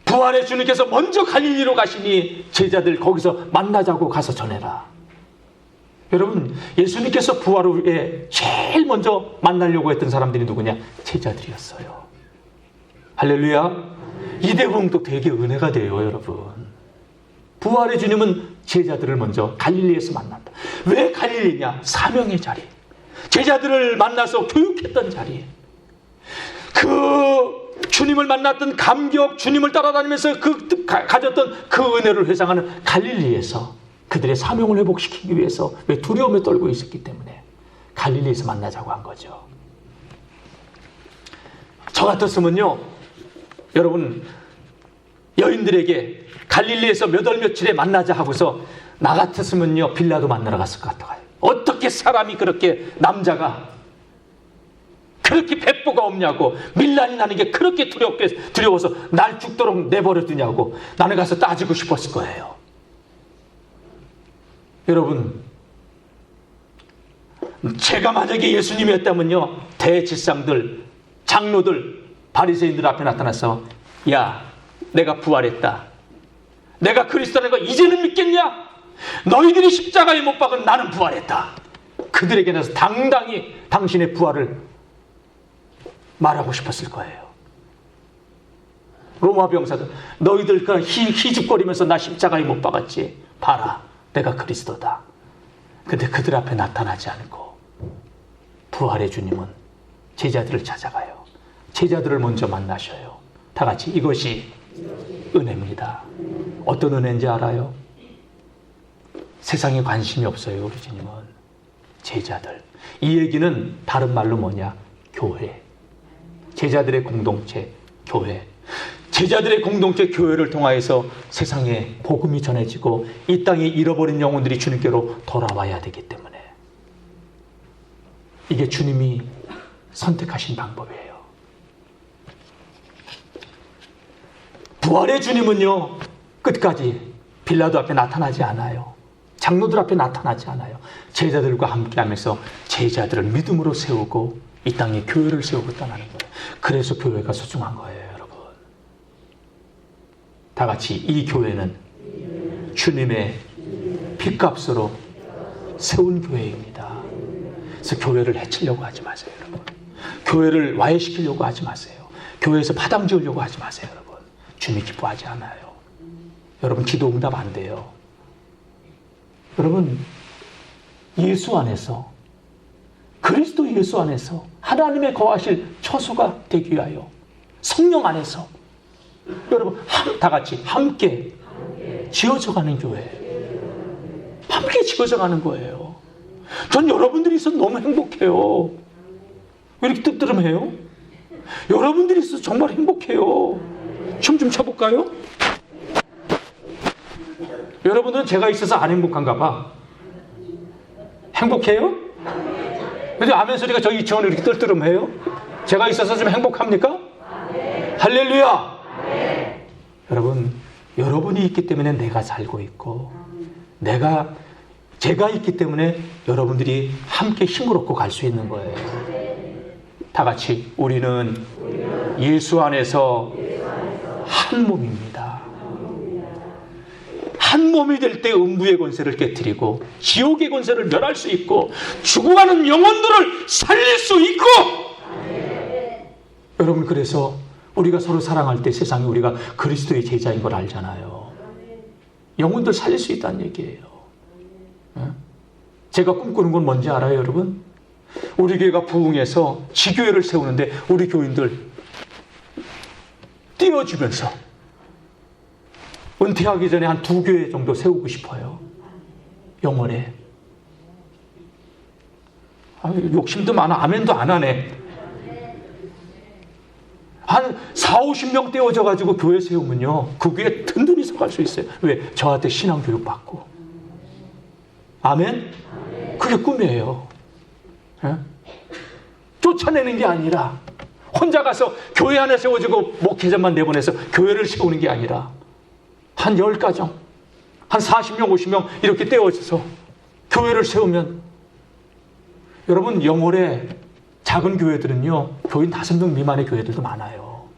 부활의 주님께서 먼저 갈릴리로 가시니 제자들 거기서 만나자고 가서 전해라. 여러분, 예수님께서 부활 후에 제일 먼저 만나려고 했던 사람들이 누구냐? 제자들이었어요. 할렐루야. 이 대부분도 되게 은혜가 돼요, 여러분. 부활의 주님은 제자들을 먼저 갈릴리에서 만난다. 왜 갈릴리냐? 사명의 자리. 제자들을 만나서 교육했던 자리. 그 주님을 만났던 감격, 주님을 따라다니면서 가졌던 그 은혜를 회상하는 갈릴리에서 그들의 사명을 회복시키기 위해서, 왜 두려움에 떨고 있었기 때문에 갈릴리에서 만나자고 한 거죠. 저 같았으면요, 여러분, 여인들에게 갈릴리에서 몇 월 며칠에 만나자 하고서 나 같았으면요, 빌라도 만나러 갔을 것 같아요. 어떻게 사람이 그렇게, 남자가 그렇게 배포가 없냐고, 밀란이 나는 게 그렇게 두려워서 날 죽도록 내버려 두냐고 나는 가서 따지고 싶었을 거예요. 여러분, 제가 만약에 예수님이었다면요, 대제사장들, 장로들, 바리새인들 앞에 나타나서, 야, 내가 부활했다, 내가 그리스도라는 거 이제는 믿겠냐? 너희들이 십자가에 못 박은 나는 부활했다. 그들에게 나서 당당히 당신의 부활을 말하고 싶었을 거예요. 로마 병사들, 너희들 그 희죽거리면서 나 십자가에 못 박았지, 봐라, 내가 그리스도다. 근데 그들 앞에 나타나지 않고 부활의 주님은 제자들을 찾아가요. 제자들을 먼저 만나셔요. 다 같이, 이것이 은혜입니다. 어떤 은혜인지 알아요? 세상에 관심이 없어요. 우리 주님은 제자들. 이 얘기는 다른 말로 뭐냐? 교회. 제자들의 공동체, 교회. 제자들의 공동체 교회를 통하여서 세상에 복음이 전해지고 이 땅에 잃어버린 영혼들이 주님께로 돌아와야 되기 때문에 이게 주님이 선택하신 방법이에요. 부활의 주님은요, 끝까지 빌라도 앞에 나타나지 않아요. 장로들 앞에 나타나지 않아요. 제자들과 함께 하면서 제자들을 믿음으로 세우고 이 땅에 교회를 세우고 떠나는 거예요. 그래서 교회가 소중한 거예요, 여러분. 다 같이 이 교회는 주님의 핏값으로 세운 교회입니다. 그래서 교회를 해치려고 하지 마세요, 여러분. 교회를 와해시키려고 하지 마세요. 교회에서 파당 지으려고 하지 마세요, 여러분. 주님이 기뻐하지 않아요. 여러분, 기도 응답 안 돼요. 여러분, 예수 안에서, 그리스도 예수 안에서 하나님의 거하실 처소가 되기 위하여 성령 안에서 여러분 다 같이 함께 지어져가는 교회, 함께 지어져가는 거예요. 전 여러분들이 있어서 너무 행복해요. 왜 이렇게 뜨뜨름해요? 여러분들이 있어서 정말 행복해요. 춤 좀 춰볼까요? 여러분들은 제가 있어서 안 행복한가 봐. 행복해요? 근데 아멘 소리가 저기 이천으로 이렇게 떨떠름해요? 제가 있어서 좀 행복합니까? 할렐루야! 여러분, 여러분이 있기 때문에 내가 살고 있고 제가 있기 때문에 여러분들이 함께 힘을 얻고 갈 수 있는 거예요. 다 같이 우리는 예수 안에서 한 몸입니다. 한 몸이 될 때 음부의 권세를 깨트리고 지옥의 권세를 멸할 수 있고 죽어가는 영혼들을 살릴 수 있고 여러분, 그래서 우리가 서로 사랑할 때 세상에 우리가 그리스도의 제자인 걸 알잖아요. 영혼들 살릴 수 있다는 얘기예요. 제가 꿈꾸는 건 뭔지 알아요, 여러분? 우리 교회가 부흥해서 지교회를 세우는데 우리 교인들 띄워주면서 은퇴하기 전에 한 2교회 정도 세우고 싶어요. 영월에. 욕심도 많아. 아멘도 안 하네. 한 4, 50명 떼어져가지고 교회 세우면요, 그 교회에 든든히 서갈 수 있어요. 왜? 저한테 신앙교육 받고. 아멘? 그게 꿈이에요. 예? 쫓아내는 게 아니라 혼자 가서 교회 하나 세워지고 목회자만 내보내서 교회를 세우는 게 아니라 한 10가정, 한 40명, 50명 이렇게 떼어져서 교회를 세우면 여러분, 영월에 작은 교회들은요, 교인 5명 미만의 교회들도 많아요.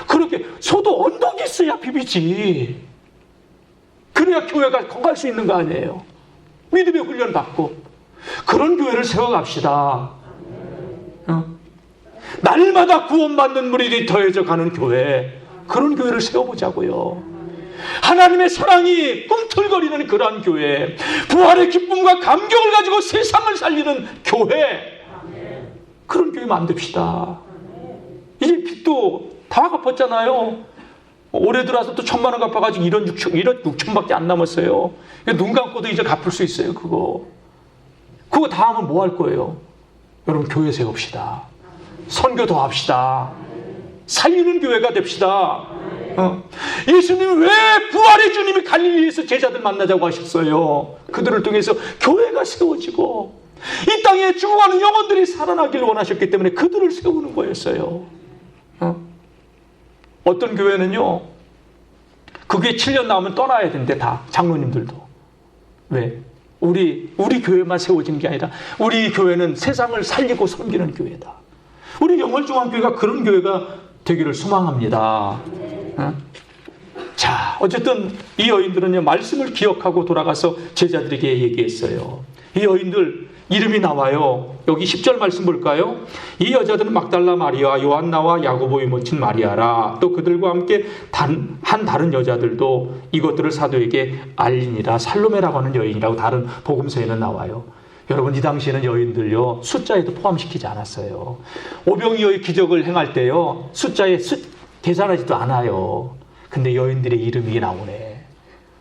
그렇게 소도 언덕이 있어야 비비지. 그래야 교회가 건갈 수 있는 거 아니에요. 믿음의 훈련 받고 그런 교회를 세워갑시다. 날마다 구원받는 무리들이 더해져 가는 교회, 그런 교회를 세워보자고요. 하나님의 사랑이 꿈틀거리는 그러한 교회, 부활의 기쁨과 감격을 가지고 세상을 살리는 교회, 그런 교회 만듭시다. 이제 빚도 다 갚았잖아요. 올해 들어와서 또 1,000만 원 갚아가지고 1억 6천밖에 안 남았어요. 눈 감고도 이제 갚을 수 있어요. 그거 다 하면 뭐 할 거예요? 여러분, 교회 세웁시다. 선교 더 합시다. 살리는 교회가 됩시다. 예수님이 왜 부활의 주님이 갈릴리에서 제자들 만나자고 하셨어요? 그들을 통해서 교회가 세워지고 이 땅에 죽어가는 영혼들이 살아나기를 원하셨기 때문에 그들을 세우는 거였어요. 어떤 교회는요, 그게 7년 나오면 떠나야 되는데, 다 장로님들도. 왜? 우리 교회만 세워지는 게 아니라 우리 교회는 세상을 살리고 섬기는 교회다. 우리 영월중앙교회가 그런 교회가 되기를 소망합니다. 자, 어쨌든 이 여인들은요, 말씀을 기억하고 돌아가서 제자들에게 얘기했어요. 이 여인들 이름이 나와요. 여기 10절 말씀 볼까요? 이 여자들은 막달라 마리아, 요한나와 야고보의 모친 마리아라. 또 그들과 함께 다른 여자들도 이것들을 사도에게 알리니라. 살로메라고 하는 여인이라고 다른 복음서에는 나와요. 여러분, 이 당시에는 여인들요, 숫자에도 포함시키지 않았어요. 오병이어의 기적을 행할 때요, 숫자에 계산하지도 않아요. 근데 여인들의 이름이 나오네.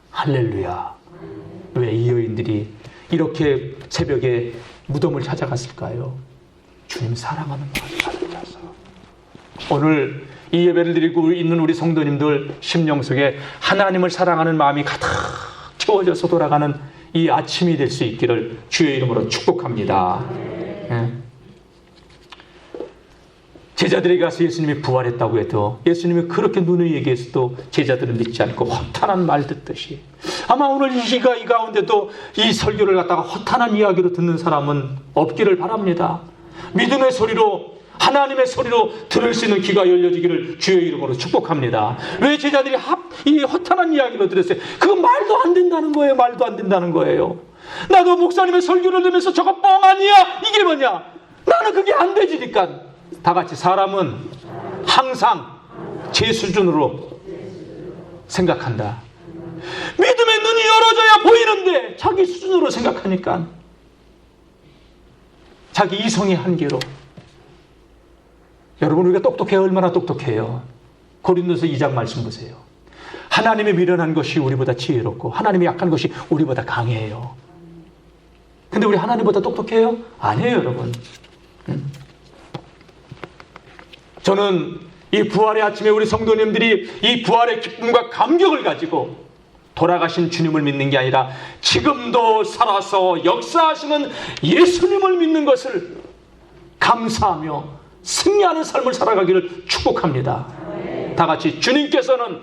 할렐루야. 왜 이 여인들이 이렇게 새벽에 무덤을 찾아갔을까요? 주님 사랑하는 마음이 가득 차서. 오늘 이 예배를 드리고 있는 우리 성도님들 심령 속에 하나님을 사랑하는 마음이 가득 채워져서 돌아가는 이 아침이 될 수 있기를 주의 이름으로 축복합니다. 예. 제자들에게 가서 예수님이 부활했다고 해도 예수님이 그렇게 누누이 얘기해서도 제자들은 믿지 않고 허탄한 말 듣듯이, 아마 오늘 이 가운데도 이 설교를 갖다가 허탄한 이야기로 듣는 사람은 없기를 바랍니다. 믿음의 소리로, 하나님의 소리로 들을 수 있는 귀가 열려지기를 주의 이름으로 축복합니다. 왜 제자들이 이 허탄한 이야기로 들었어요? 그건 말도 안 된다는 거예요. 말도 안 된다는 거예요. 나도 목사님의 설교를 들으면서 저거 뻥 아니야? 이게 뭐냐? 나는 그게 안 되지니까. 다 같이 사람은 항상 제 수준으로 생각한다. 믿음의 눈이 열어져야 보이는데 자기 수준으로 생각하니까, 자기 이성의 한계로. 여러분, 우리가 똑똑해요. 얼마나 똑똑해요. 고린도서 2장 말씀 보세요. 하나님의 미련한 것이 우리보다 지혜롭고 하나님의 약한 것이 우리보다 강해요. 근데 우리 하나님보다 똑똑해요? 아니에요, 여러분. 저는 이 부활의 아침에 우리 성도님들이 이 부활의 기쁨과 감격을 가지고 돌아가신 주님을 믿는 게 아니라 지금도 살아서 역사하시는 예수님을 믿는 것을 감사하며 승리하는 삶을 살아가기를 축복합니다. 다 같이 주님께서는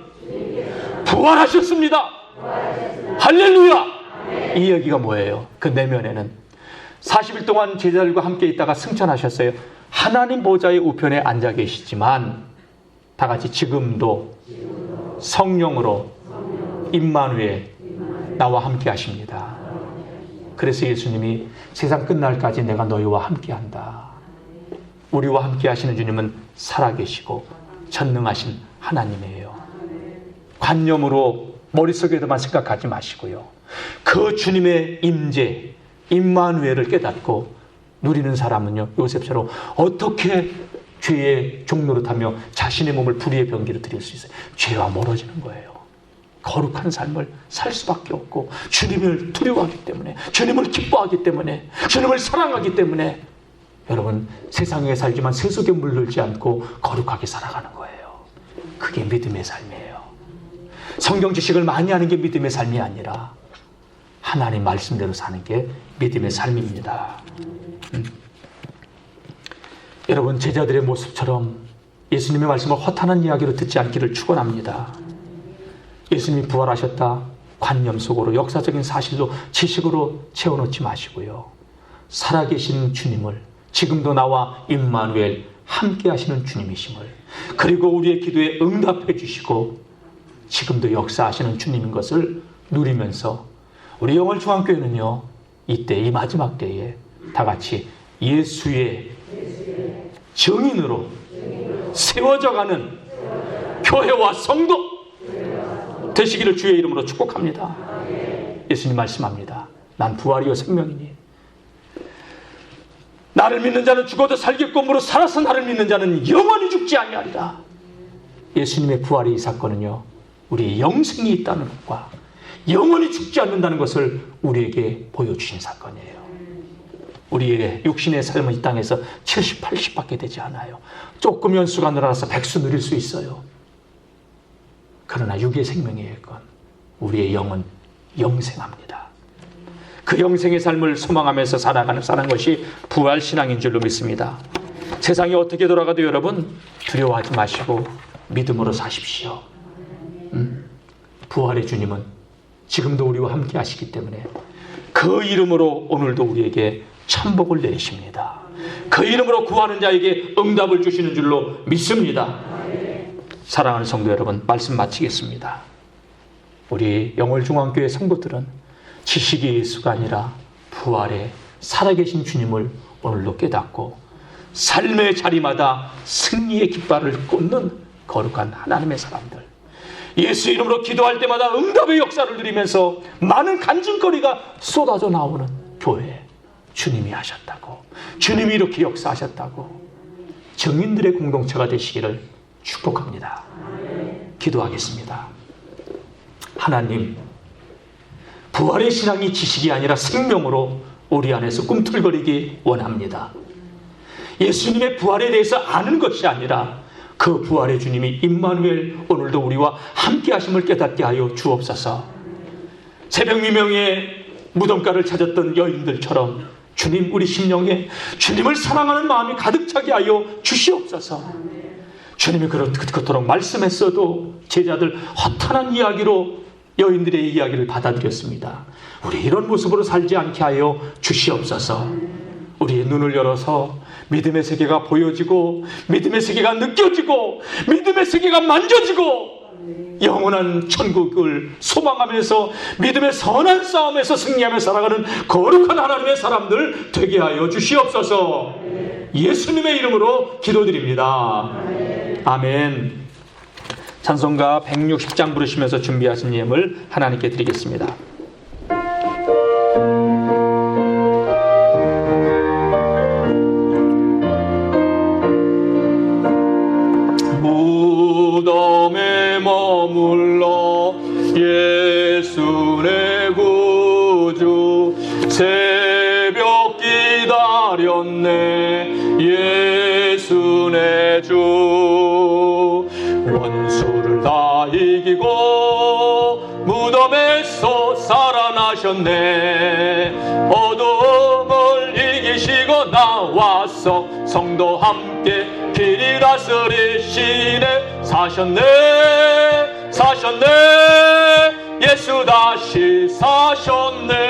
부활하셨습니다. 할렐루야. 이 얘기가 뭐예요? 그 내면에는 40일 동안 제자들과 함께 있다가 승천하셨어요. 하나님 보좌의 우편에 앉아 계시지만 다 같이 지금도 성령으로 임마누엘 나와 함께 하십니다. 그래서 예수님이 세상 끝날까지 내가 너희와 함께 한다. 우리와 함께 하시는 주님은 살아계시고 전능하신 하나님이에요. 관념으로 머릿속에도만 생각하지 마시고요. 그 주님의 임재, 임마누엘을 깨닫고 누리는 사람은요, 요셉처럼 어떻게 죄의 종노릇하며 자신의 몸을 불의의 병기로 드릴 수 있어요? 죄와 멀어지는 거예요. 거룩한 삶을 살 수밖에 없고, 주님을 두려워하기 때문에, 주님을 기뻐하기 때문에, 주님을 사랑하기 때문에 여러분, 세상에 살지만 세속에 물들지 않고 거룩하게 살아가는 거예요. 그게 믿음의 삶이에요. 성경 지식을 많이 하는 게 믿음의 삶이 아니라 하나님 말씀대로 사는 게 믿음의 삶입니다. 여러분, 제자들의 모습처럼 예수님의 말씀을 허탄한 이야기로 듣지 않기를 축원합니다. 예수님이 부활하셨다 관념 속으로, 역사적인 사실로, 지식으로 채워놓지 마시고요. 살아계신 주님을, 지금도 나와 임마누엘 함께 하시는 주님이심을, 그리고 우리의 기도에 응답해 주시고 지금도 역사하시는 주님인 것을 누리면서 우리 영월중앙교회는요, 이때, 이 마지막 때에 다 같이 예수의 증인으로 세워져가는 교회와 성도 되시기를 주의 이름으로 축복합니다. 예수님 말씀합니다. 난 부활이요 생명이니 나를 믿는 자는 죽어도 살겠고 무릇 살아서 나를 믿는 자는 영원히 죽지 아니하리라. 예수님의 부활의 이 사건은요, 우리의 영생이 있다는 것과 영원히 죽지 않는다는 것을 우리에게 보여주신 사건이에요. 우리의 육신의 삶은 이 땅에서 70, 80밖에 되지 않아요. 조금 연수가 늘어나서 100수 누릴 수 있어요. 그러나 육의 생명의 건 우리의 영은 영생합니다. 그 영생의 삶을 소망하면서 사는 것이 부활신앙인 줄로 믿습니다. 세상이 어떻게 돌아가도 여러분 두려워하지 마시고 믿음으로 사십시오. 부활의 주님은 지금도 우리와 함께 하시기 때문에 그 이름으로 오늘도 우리에게 천복을 내리십니다. 그 이름으로 구하는 자에게 응답을 주시는 줄로 믿습니다. 사랑하는 성도 여러분, 말씀 마치겠습니다. 우리 영월중앙교회 성도들은 지식의 예수가 아니라 부활의 살아계신 주님을 오늘도 깨닫고 삶의 자리마다 승리의 깃발을 꽂는 거룩한 하나님의 사람들, 예수 이름으로 기도할 때마다 응답의 역사를 누리면서 많은 간증거리가 쏟아져 나오는 교회, 주님이 하셨다고, 주님이 이렇게 역사하셨다고 증인들의 공동체가 되시기를 축복합니다. 기도하겠습니다. 하나님, 부활의 신앙이 지식이 아니라 생명으로 우리 안에서 꿈틀거리기 원합니다. 예수님의 부활에 대해서 아는 것이 아니라 그 부활의 주님이 임마누엘 오늘도 우리와 함께 하심을 깨닫게 하여 주옵소서. 새벽 미명에 무덤가를 찾았던 여인들처럼 주님 우리 심령에 주님을 사랑하는 마음이 가득 차게 하여 주시옵소서. 주님이 그토록 말씀했어도 제자들 허탄한 이야기로 여인들의 이야기를 받아들였습니다. 우리 이런 모습으로 살지 않게 하여 주시옵소서. 우리의 눈을 열어서 믿음의 세계가 보여지고 믿음의 세계가 느껴지고 믿음의 세계가 만져지고 영원한 천국을 소망하면서 믿음의 선한 싸움에서 승리하며 살아가는 거룩한 하나님의 사람들 되게 하여 주시옵소서. 예수님의 이름으로 기도드립니다. 아멘. 찬송가 160장 부르시면서 준비하신 예물 하나님께 드리겠습니다. 무덤에 머물러 예수 내 구주 새벽 기다렸네 예수 내 주 원수를 다 이기고 무덤에서 살아나셨네 어둠을 이기시고 나와서 성도 함께 길이 다스리시네 사셨네 예수 다시 사셨네